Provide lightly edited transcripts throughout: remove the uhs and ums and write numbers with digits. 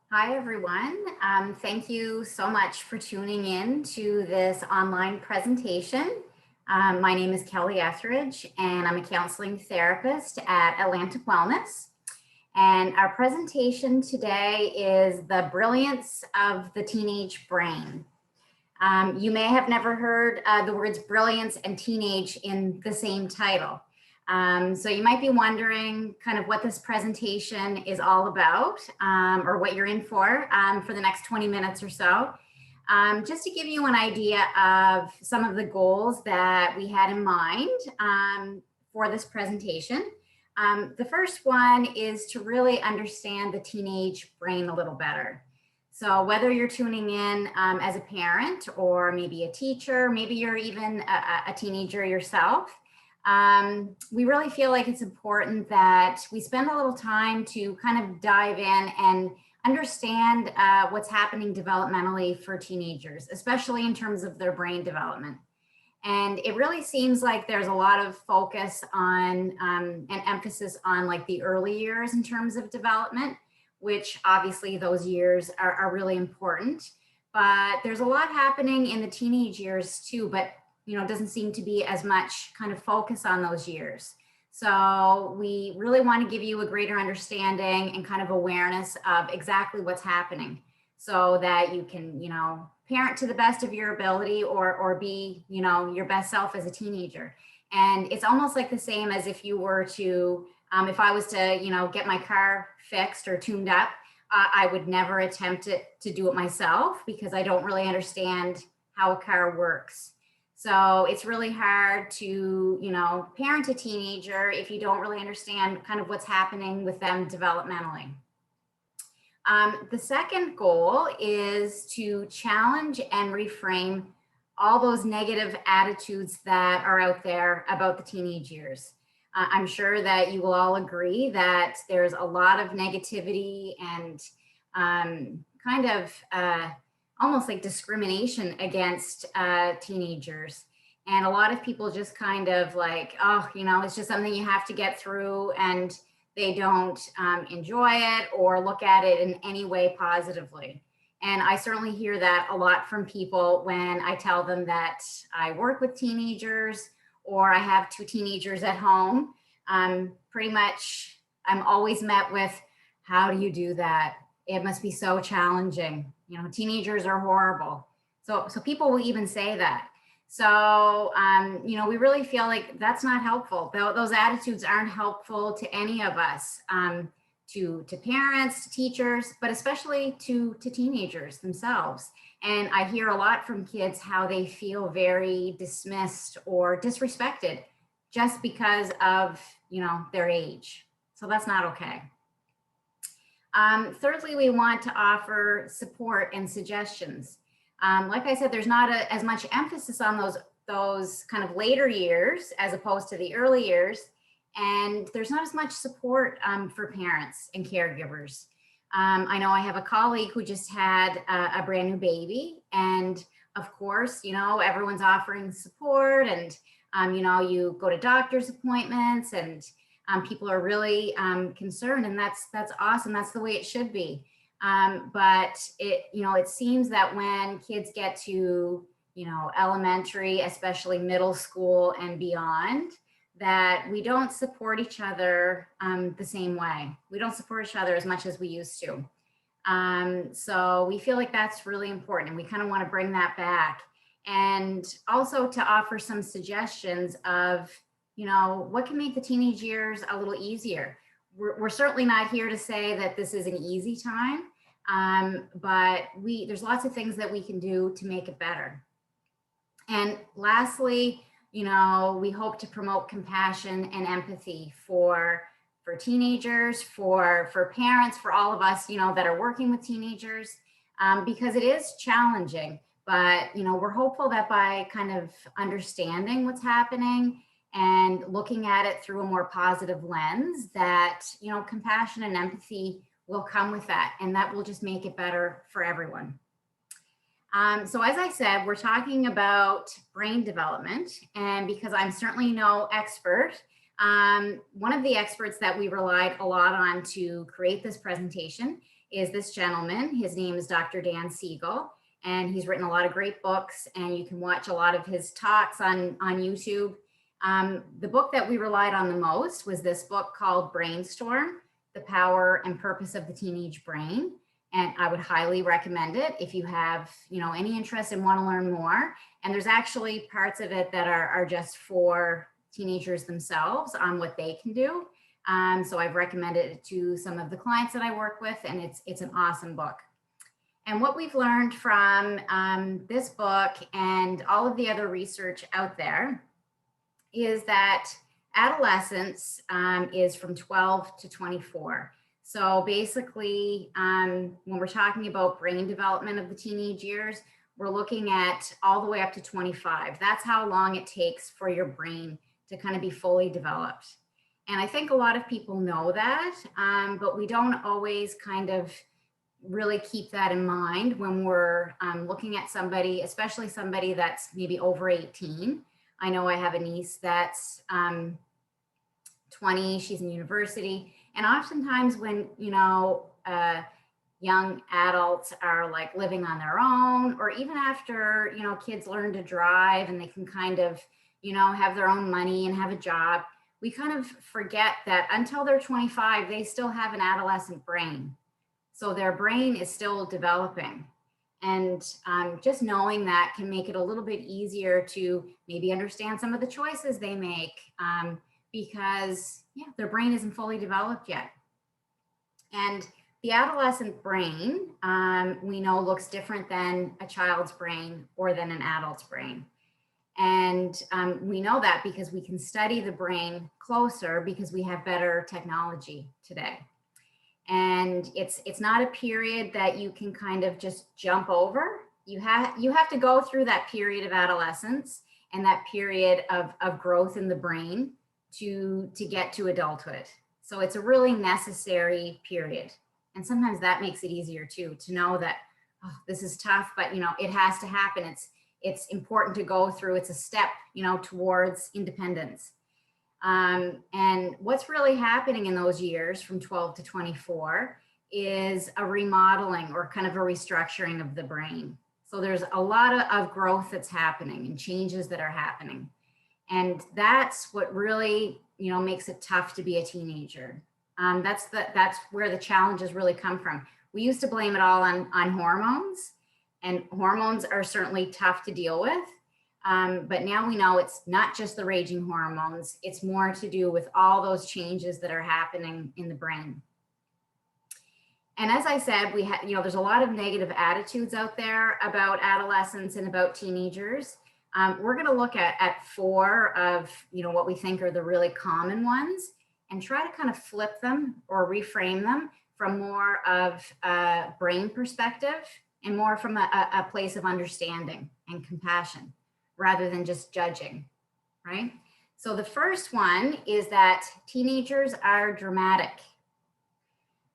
Hi, everyone. Thank you so much for tuning in to this online presentation. My name is Kelly Etheridge, and I'm a counseling therapist at Atlantic Wellness. And our presentation today is the brilliance of the teenage brain. You may have never heard the words brilliance and teenage in the same title. So you might be wondering kind of what this presentation is all about, or what you're in for the next 20 minutes or so. Just to give you an idea of some of the goals that we had in mind for this presentation. The first one is to really understand the teenage brain a little better. So whether you're tuning in as a parent or maybe a teacher, maybe you're even a teenager yourself, we really feel like it's important that we spend a little time to kind of dive in and understand what's happening developmentally for teenagers, especially in terms of their brain development. And it really seems like there's a lot of focus on and emphasis on like the early years in terms of development, which obviously those years are really important. But there's a lot happening in the teenage years too, but it doesn't seem to be as much kind of focus on those years. So we really want to give you a greater understanding and kind of awareness of exactly what's happening so that you can, parent to the best of your ability or be, your best self as a teenager. And it's almost like the same as if you were to, if I was to, get my car fixed or tuned up, I would never attempt to do it myself because I don't really understand how a car works. So it's really hard to, parent a teenager if you don't really understand kind of what's happening with them developmentally. The second goal is to challenge and reframe all those negative attitudes that are out there about the teenage years. I'm sure that you will all agree that there's a lot of negativity and kind of almost like discrimination against teenagers. And a lot of people just kind of like, oh, it's just something you have to get through, and they don't enjoy it or look at it in any way positively. And I certainly hear that a lot from people when I tell them that I work with teenagers or I have two teenagers at home. Pretty much, I'm always met with, how do you do that? It must be so challenging. Teenagers are horrible. So people will even say that. So, we really feel like that's not helpful. Those attitudes aren't helpful to any of us, to parents, to teachers, but especially to teenagers themselves. And I hear a lot from kids how they feel very dismissed or disrespected just because of, their age. So that's not okay. Thirdly, we want to offer support and suggestions. Like I said, there's not as much emphasis on those kind of later years as opposed to the early years. And there's not as much support for parents and caregivers. I know I have a colleague who just had a brand new baby. And of course, everyone's offering support, and, you go to doctor's appointments, and people are really concerned, and that's awesome. That's the way it should be. But it seems that when kids get to, elementary, especially middle school and beyond, that we don't support each other the same way. We don't support each other as much as we used to. So we feel like that's really important, and we kind of want to bring that back. And also to offer some suggestions of, what can make the teenage years a little easier. We're certainly not here to say that this is an easy time, but there's lots of things that we can do to make it better. And lastly, we hope to promote compassion and empathy for teenagers, for parents, for all of us, that are working with teenagers, because it is challenging. But, we're hopeful that by kind of understanding what's happening and looking at it through a more positive lens, that, compassion and empathy will come with that, and that will just make it better for everyone. So as I said, we're talking about brain development, and because I'm certainly no expert, One of the experts that we relied a lot on to create this presentation is this gentleman. His name is Dr. Dan Siegel, and he's written a lot of great books, and you can watch a lot of his talks on YouTube. The book that we relied on the most was this book called Brainstorm: The Power and Purpose of the Teenage Brain. And I would highly recommend it if you have, any interest and want to learn more. And there's actually parts of it that are just for teenagers themselves on what they can do. So I've recommended it to some of the clients that I work with, and it's an awesome book. And what we've learned from this book and all of the other research out there is that adolescence is from 12 to 24. So basically, when we're talking about brain development of the teenage years, we're looking at all the way up to 25. That's how long it takes for your brain to kind of be fully developed. And I think a lot of people know that, but we don't always kind of really keep that in mind when we're looking at somebody, especially somebody that's maybe over 18. I know I have a niece that's 20, she's in university. And oftentimes when, young adults are like living on their own, or even after, kids learn to drive and they can kind of, have their own money and have a job, we kind of forget that until they're 25, they still have an adolescent brain. So their brain is still developing. And just knowing that can make it a little bit easier to maybe understand some of the choices they make, because their brain isn't fully developed yet. And the adolescent brain, we know, looks different than a child's brain or than an adult's brain. And we know that because we can study the brain closer because we have better technology today. And it's not a period that you can kind of just jump over. You have to go through that period of adolescence and that period of growth in the brain to get to adulthood. So it's a really necessary period. And sometimes that makes it easier too, to know that, oh, this is tough, but it has to happen. It's important to go through. It's a step, towards independence. And what's really happening in those years from 12 to 24 is a remodeling or kind of a restructuring of the brain. So there's a lot of growth that's happening and changes that are happening. And that's what really, makes it tough to be a teenager. That's where the challenges really come from. We used to blame it all on hormones, and hormones are certainly tough to deal with. But now we know it's not just the raging hormones. It's more to do with all those changes that are happening in the brain. And as I said, there's a lot of negative attitudes out there about adolescents and about teenagers. We're going to look at 4 of, what we think are the really common ones, and try to kind of flip them or reframe them from more of a brain perspective and more from a place of understanding and compassion, rather than just judging, right? So the first one is that teenagers are dramatic.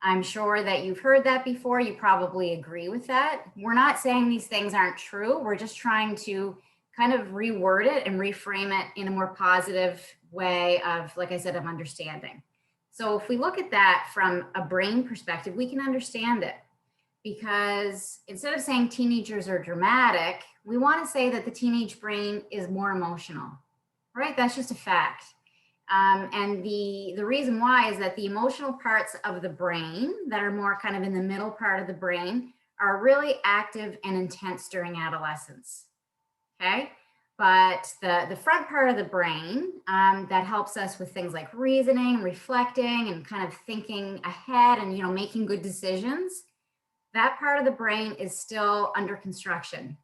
I'm sure that you've heard that before. You probably agree with that. We're not saying these things aren't true. We're just trying to kind of reword it and reframe it in a more positive way of, like I said, of understanding. So if we look at that from a brain perspective, we can understand it, because instead of saying teenagers are dramatic, we want to say that the teenage brain is more emotional, right? That's just a fact. And the reason why is that the emotional parts of the brain that are more kind of in the middle part of the brain are really active and intense during adolescence. Okay, but the front part of the brain that helps us with things like reasoning, reflecting, and kind of thinking ahead and making good decisions, that part of the brain is still under construction.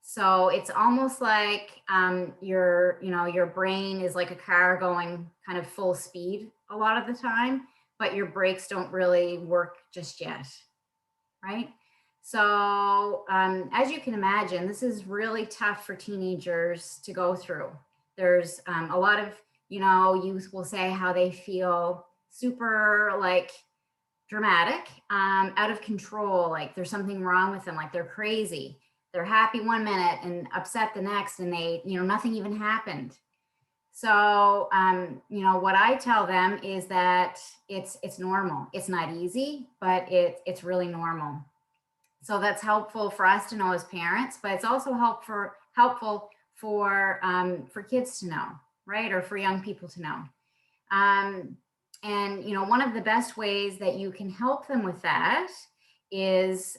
So it's almost like your brain is like a car going kind of full speed a lot of the time, but your brakes don't really work just yet, right? So as you can imagine, this is really tough for teenagers to go through. There's a lot of, youth will say how they feel super like dramatic, out of control, like there's something wrong with them, like they're crazy. They're happy one minute and upset the next, and they, nothing even happened. So, what I tell them is that it's normal. It's not easy, but it's really normal. So that's helpful for us to know as parents, but it's also helpful for kids to know, right? Or for young people to know. Um, and one of the best ways that you can help them with that is,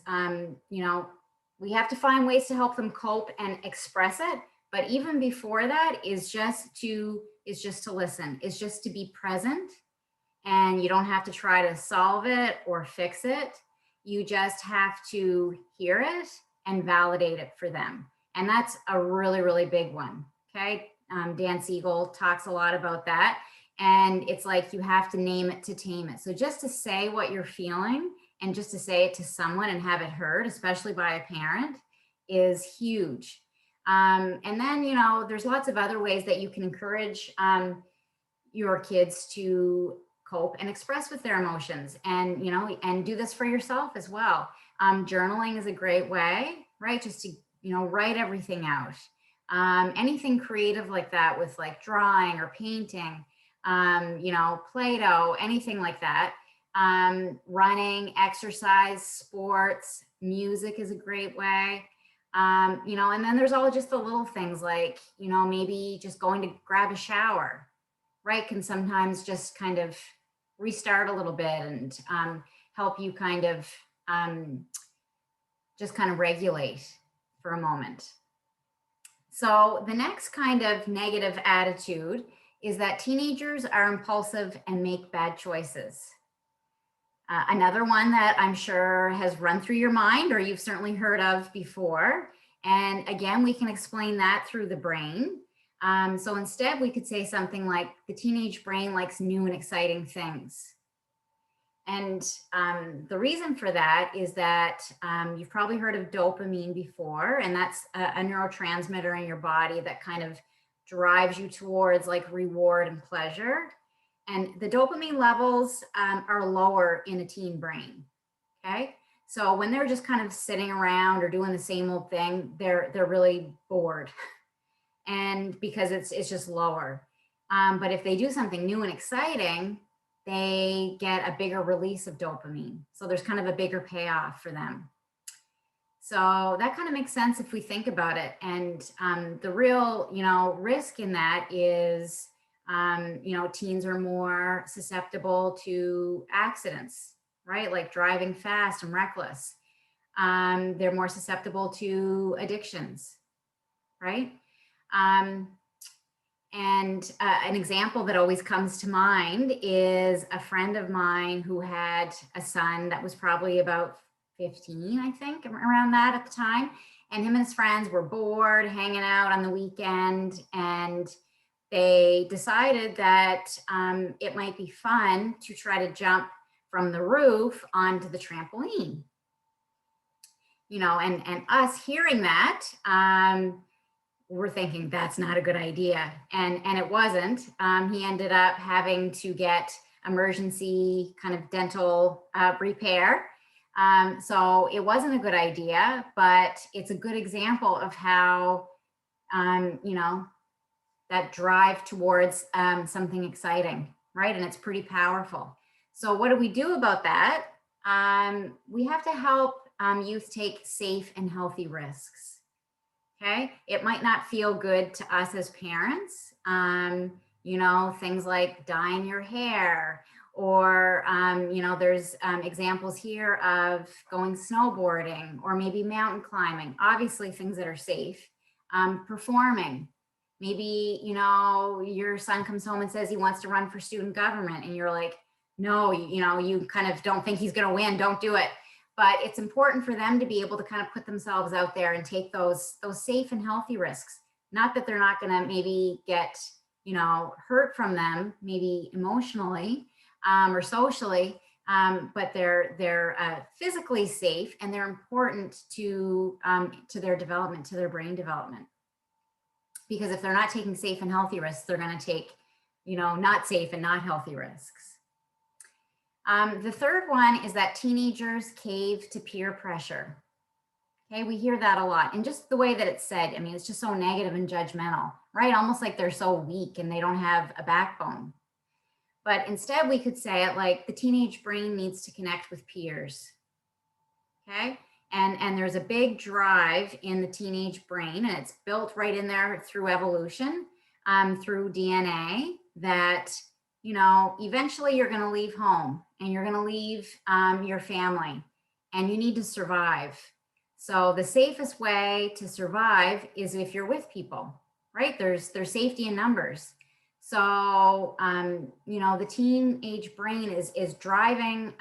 we have to find ways to help them cope and express it. But even before that is just to listen, is just to be present. And you don't have to try to solve it or fix it. You just have to hear it and validate it for them. And that's a really, really big one. Okay. Dan Siegel talks a lot about that. And it's like you have to name it to tame it. So just to say what you're feeling and just to say it to someone and have it heard, especially by a parent, is huge. And then, there's lots of other ways that you can encourage your kids to cope and express with their emotions, and and do this for yourself as well. Journaling is a great way, right? Just to write everything out. Anything creative like that, with like drawing or painting, Play-Doh, anything like that. Running, exercise, sports, music is a great way. And then there's all just the little things like, maybe just going to grab a shower, right, can sometimes just kind of restart a little bit and help you kind of just kind of regulate for a moment. So the next kind of negative attitude is that teenagers are impulsive and make bad choices. Another one that I'm sure has run through your mind, or you've certainly heard of before. And again, we can explain that through the brain. So instead, we could say something like, the teenage brain likes new and exciting things. And the reason for that is that you've probably heard of dopamine before, and that's a neurotransmitter in your body that kind of drives you towards like reward and pleasure. And the dopamine levels are lower in a teen brain. Okay. So when they're just kind of sitting around or doing the same old thing, they're really bored. And because it's just lower. But if they do something new and exciting, they get a bigger release of dopamine. So there's kind of a bigger payoff for them. So that kind of makes sense if we think about it. And the real, risk in that is, teens are more susceptible to accidents, right? Like driving fast and reckless. They're more susceptible to addictions, right? And an example that always comes to mind is a friend of mine who had a son that was probably about 15, I think, around that at the time. And him and his friends were bored, hanging out on the weekend, and they decided that it might be fun to try to jump from the roof onto the trampoline. And us hearing that, we're thinking that's not a good idea. And it wasn't. He ended up having to get emergency kind of dental repair. So it wasn't a good idea, but it's a good example of how, that drive towards something exciting, right? And it's pretty powerful. So what do we do about that? We have to help youth take safe and healthy risks. Okay, it might not feel good to us as parents, things like dyeing your hair, or, there's examples here of going snowboarding or maybe mountain climbing, obviously things that are safe, performing. Maybe, your son comes home and says he wants to run for student government, and you're like, no, you kind of don't think he's going to win, don't do it. But it's important for them to be able to kind of put themselves out there and take those safe and healthy risks. Not that they're not going to maybe get, hurt from them, maybe emotionally or socially, but they're physically safe, and they're important to their development, to their brain development. Because if they're not taking safe and healthy risks, they're going to take, not safe and not healthy risks. The third one is that teenagers cave to peer pressure. Okay, we hear that a lot. And just the way that it's said, I mean, it's just so negative and judgmental, right? Almost like they're so weak and they don't have a backbone. But instead, we could say it like the teenage brain needs to connect with peers. Okay. And there's a big drive in the teenage brain, and it's built right in there through evolution, through DNA, that, you know, eventually you're going to leave home and you're going to leave your family, and you need to survive. So the safest way to survive is if you're with people, right? There's safety in numbers. So, you know, the teenage brain is driving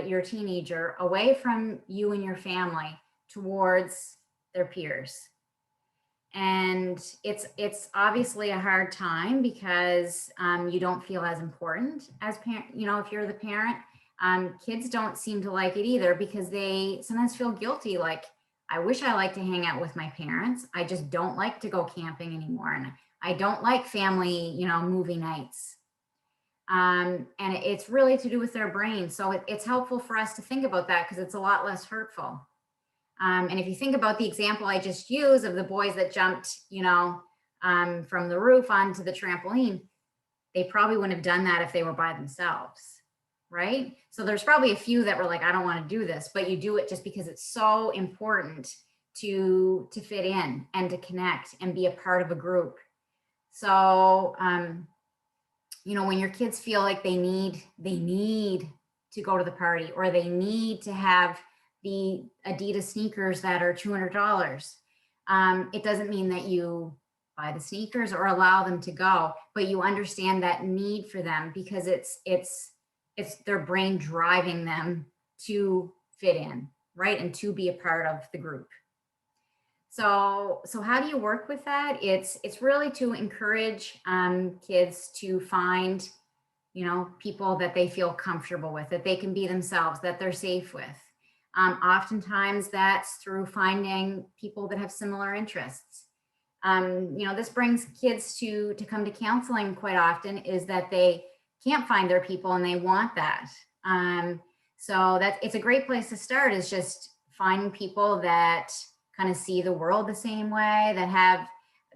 your teenager away from you and your family towards their peers. And it's obviously a hard time because you don't feel as important as parent. You know, if you're the parent, kids don't seem to like it either because they sometimes feel guilty. Like, I wish I liked to hang out with my parents. I just don't like to go camping anymore. And I don't like family, you know, movie nights. And it's really to do with their brain. So it's helpful for us to think about that because it's a lot less hurtful. And if you think about the example I just used of the boys that jumped, you know, from the roof onto the trampoline, they probably wouldn't have done that if they were by themselves, right? So there's probably a few that were like, I don't want to do this, but you do it just because it's so important to fit in and to connect and be a part of a group. So, you know, when your kids feel like they need to go to the party, or they need to have the Adidas sneakers that are $200, it doesn't mean that you buy the sneakers or allow them to go, but you understand that need for them because it's their brain driving them to fit in, right? And to be a part of the group. So how do you work with that? It's really to encourage kids to find, you know, people that they feel comfortable with, that they can be themselves, that they're safe with. Oftentimes that's through finding people that have similar interests. You know, this brings kids to come to counseling quite often, is that they can't find their people and they want that. So it's a great place to start, is just finding people that kind of see the world the same way, that have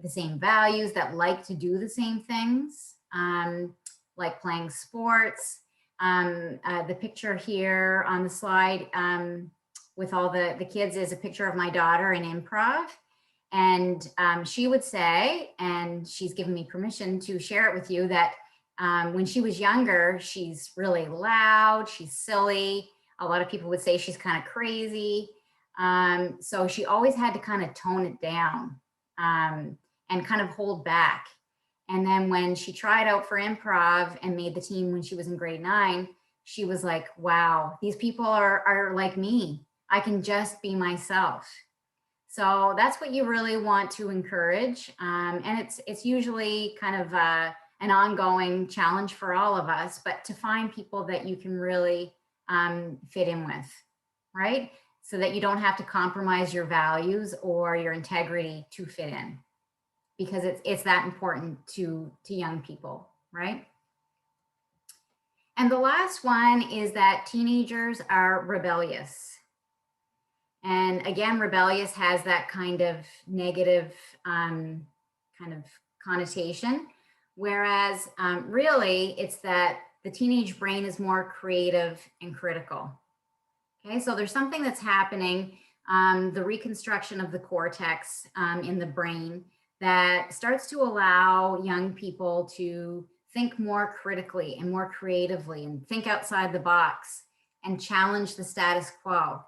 the same values, that like to do the same things, like playing sports. The picture here on the slide with all the kids is a picture of my daughter in improv. And she would say, and she's given me permission to share it with you, that when she was younger, she's really loud, she's silly. A lot of people would say she's kind of crazy. So she always had to kind of tone it down and kind of hold back. And then when she tried out for improv and made the team when she was in grade 9, she was like, wow, these people are like me. I can just be myself. So that's what you really want to encourage. And it's usually kind of an ongoing challenge for all of us, but to find people that you can really fit in with, right? So that you don't have to compromise your values or your integrity to fit in, because it's that important to young people, right? And the last one is that teenagers are rebellious. And again, rebellious has that kind of negative kind of connotation, whereas really it's that the teenage brain is more creative and critical. Okay, so there's something that's happening, the reconstruction of the cortex in the brain, that starts to allow young people to think more critically and more creatively and think outside the box and challenge the status quo.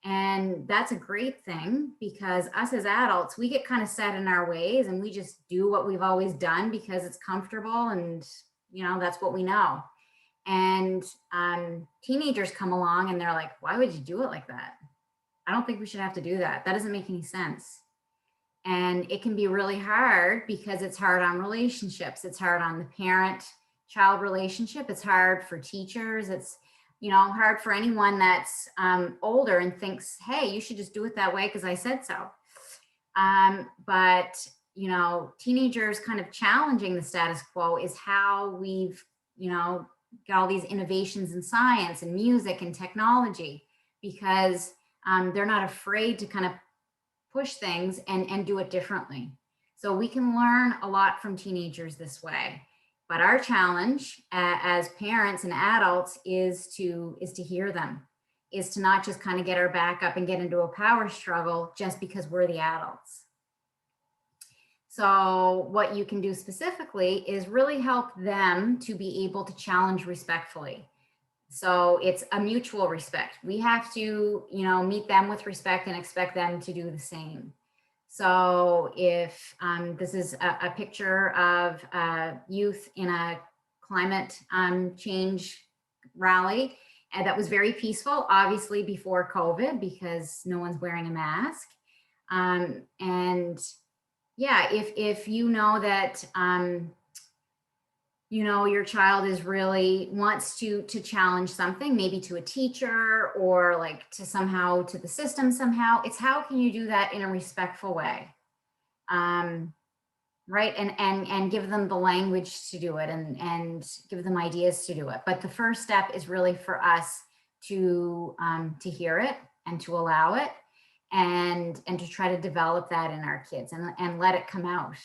And that's a great thing, because us as adults, we get kind of set in our ways and we just do what we've always done because it's comfortable and, you know, that's what we know. And teenagers come along and they're like, why would you do it like that? I don't think we should have to do that. That doesn't make any sense. And it can be really hard because it's hard on relationships. It's hard on the parent-child relationship. It's hard for teachers. It's, you know, hard for anyone that's older and thinks, hey, you should just do it that way because I said so. But, you know, teenagers kind of challenging the status quo is how we've, you know, got all these innovations in science and music and technology, because they're not afraid to kind of push things and do it differently. So we can learn a lot from teenagers this way. But our challenge as parents and adults is to hear them, is to not just kind of get our back up and get into a power struggle just because we're the adults. So what you can do specifically is really help them to be able to challenge respectfully. So it's a mutual respect. We have to, meet them with respect and expect them to do the same. So if this is a picture of youth in a climate change rally, and that was very peaceful, obviously before COVID, because no one's wearing a mask. And yeah, if you know that, your child is really wants to challenge something, maybe to a teacher or like to the system somehow, it's how can you do that in a respectful way, right? And give them the language to do it and give them ideas to do it. But the first step is really for us to hear it and to allow it and to try to develop that in our kids and let it come out.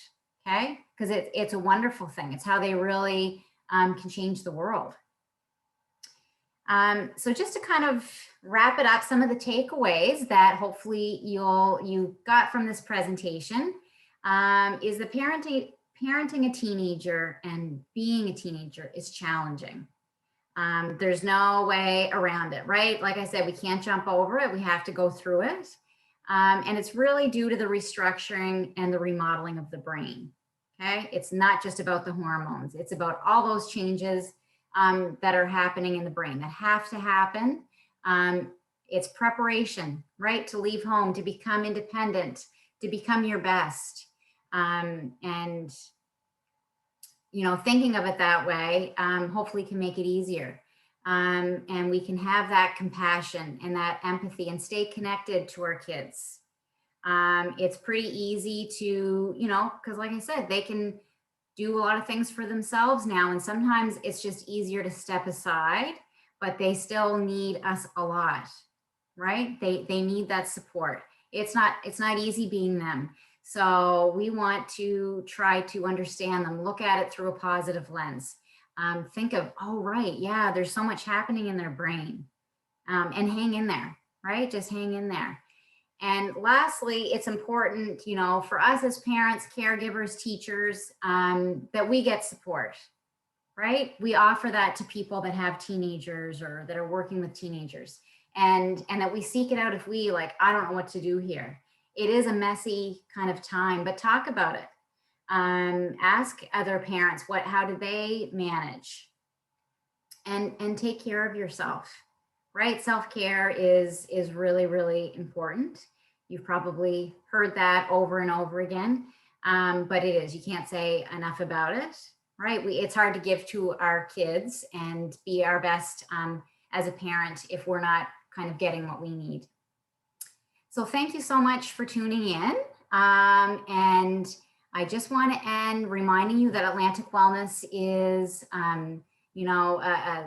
Okay, because it's a wonderful thing. It's how they really can change the world. So just to kind of wrap it up, some of the takeaways that hopefully you got from this presentation is that parenting a teenager and being a teenager is challenging. There's no way around it, right? Like I said, we can't jump over it. We have to go through it. And it's really due to the restructuring and the remodeling of the brain. Okay, it's not just about the hormones. It's about all those changes that are happening in the brain that have to happen. It's preparation, right? To leave home, to become independent, to become your best. And, thinking of it that way, hopefully can make it easier. And we can have that compassion and that empathy and stay connected to our kids. It's pretty easy to, because like I said, they can do a lot of things for themselves now. And sometimes it's just easier to step aside, but they still need us a lot, right? They need that support. It's not easy being them. So we want to try to understand them, look at it through a positive lens. Think of, oh, right, yeah, there's so much happening in their brain, and hang in there, right? Just hang in there. And lastly, it's important, for us as parents, caregivers, teachers, that we get support, right? We offer that to people that have teenagers or that are working with teenagers, and that we seek it out if we I don't know what to do here. It is a messy kind of time, but talk about it. Ask other parents, how do they manage? And take care of yourself, right? Self-care is really, really important. You've probably heard that over and over again, but it is. You can't say enough about it, right? It's hard to give to our kids and be our best as a parent if we're not kind of getting what we need. So thank you so much for tuning in. And I just want to end reminding you that Atlantic Wellness is a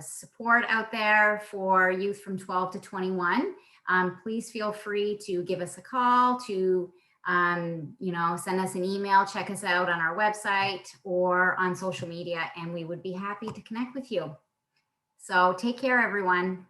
support out there for youth from 12 to 21. Please feel free to give us a call, to send us an email, check us out on our website or on social media, and we would be happy to connect with you. So take care, everyone.